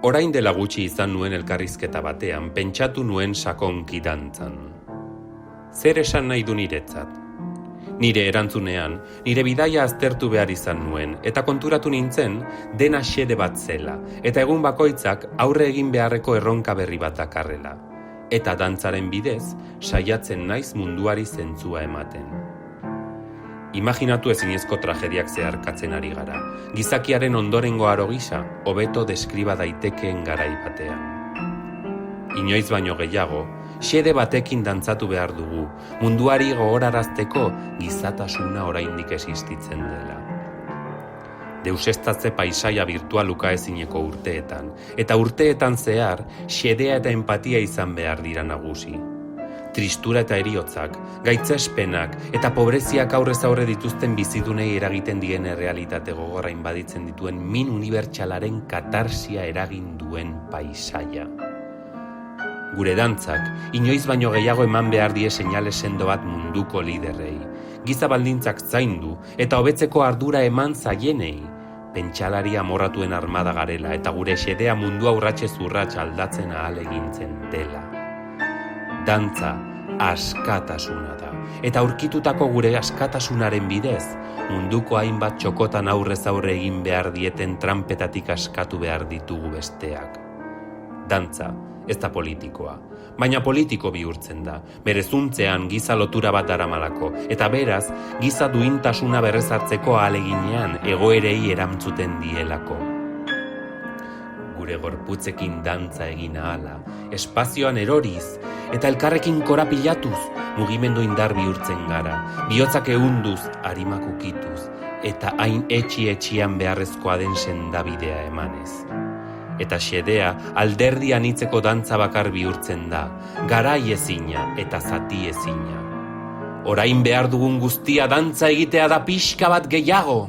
Orain dela gutxi izan nuen elkarrizketa batean, pentsatu nuen sakonki dantzan. Zer esan nahi du niretzat? Nire erantzunean, nire bidaia aztertu behar izan nuen, eta konturatu nintzen dena xede bat zela, eta egun bakoitzak aurre egin beharreko erronka berri bat dakarrela. Eta dantzaren bidez, saiatzen naiz munduari zentzua ematen. Imaginatu ezinezko tragediak zeharkatzen ari gara. Gizakiaren ondorengo aro gisa, hobeto deskriba daitekeen garai batean. Inoiz baino gehiago, xede batekin dantzatu behar dugu, munduari gogorarazteko gizatasuna oraindik existitzen dela. Deusestatze paisaia virtual ukaezineko urteetan, eta urteetan zehar, xedea eta empatia izan behar dira nagusi. Tristura eta heriotzak, gaitzespenak eta pobreziak aurrez aurre dituzten bizidunei eragiten dien errealitate gogorra inbaditzen dituen min unibertsalaren katarsia eragin duen paisaia. Gure dantzak, inoiz baino gehiago eman behar die seinale sendo bat munduko liderrei. Giza baldintzak zaindu eta hobetzeko ardura eman zaienei. Pentsalari amorratuen armada garela eta gure xedea mundua urratsez urrats aldatzen ahalegintzen dela. Dantza askatasuna da, eta aurkitutako gure askatasunaren bidez, munduko hainbat txokotan aurrez aurre egin behar dieten tranpetatik askatu behar ditugu besteak. Dantza, ez da politikoa, baina politiko bihurtzen da, bere zuntzean giza lotura bat daramalako, eta beraz, giza duintasuna berrezartzeko ahaleginean egoerei erantzuten dielako. Gure gorputzekin dantza egin ahala, espazioan eroriz, eta elkarrekin korapilatuz, mugimendu indar bihurtzen gara, bihotzak ehunduz, arimak ukituz, eta hain etxi-etxian beharrezkoa den sendabidea emanez. Eta xedea alderdi anitzeko dantza bakar bihurtzen da, garai ezina eta zati ezina. Orain behar dugun guztia dantza egitea da pixka bat gehiago.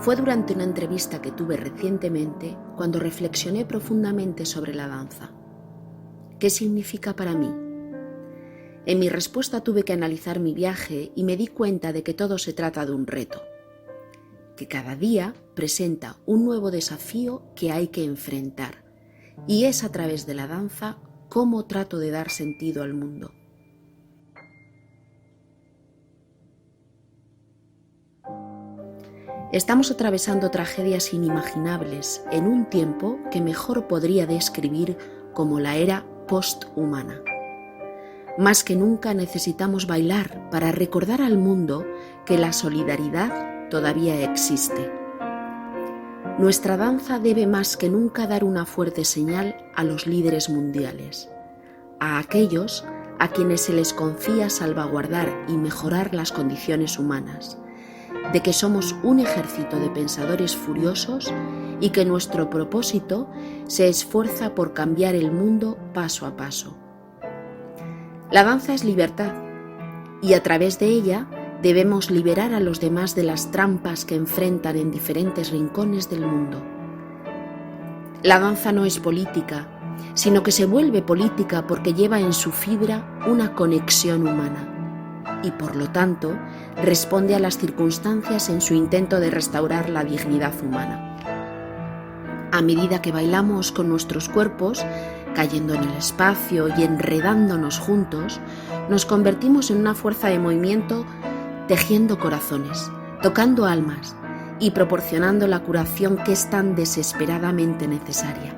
Fue durante una entrevista que tuve recientemente cuando reflexioné profundamente sobre la danza. ¿Qué significa para mí? En mi respuesta tuve que analizar mi viaje y me di cuenta de que todo se trata de un reto, que cada día presenta un nuevo desafío que hay que enfrentar, y es a través de la danza cómo trato de dar sentido al mundo. Estamos atravesando tragedias inimaginables en un tiempo que mejor podría describir como la era posthumana. Más que nunca necesitamos bailar para recordar al mundo que la solidaridad todavía existe. Nuestra danza debe más que nunca dar una fuerte señal a los líderes mundiales, a aquellos a quienes se les confía salvaguardar y mejorar las condiciones humanas, de que somos un ejército de pensadores furiosos y que nuestro propósito se esfuerza por cambiar el mundo paso a paso. La danza es libertad, y a través de ella debemos liberar a los demás de las trampas que enfrentan en diferentes rincones del mundo. La danza no es política, sino que se vuelve política porque lleva en su fibra una conexión humana, y por lo tanto responde a las circunstancias en su intento de restaurar la dignidad humana. A medida que bailamos con nuestros cuerpos, cayendo en el espacio y enredándonos juntos, nos convertimos en una fuerza de movimiento tejiendo corazones, tocando almas y proporcionando la curación que es tan desesperadamente necesaria.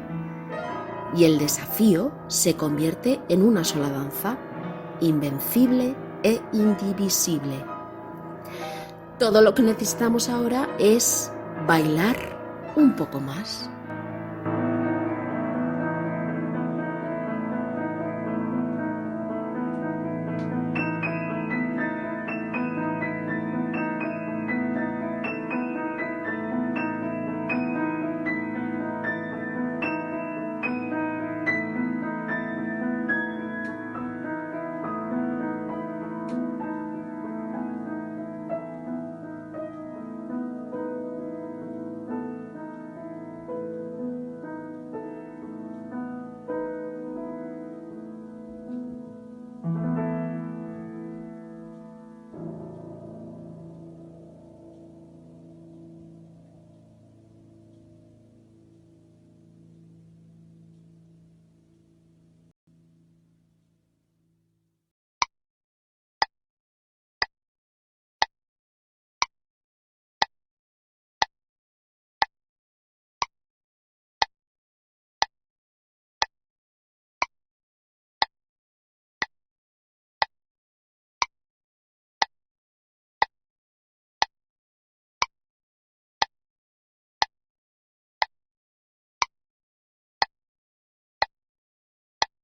Y el desafío se convierte en una sola danza, invencible e indivisible. Todo lo que necesitamos ahora es bailar un poco más.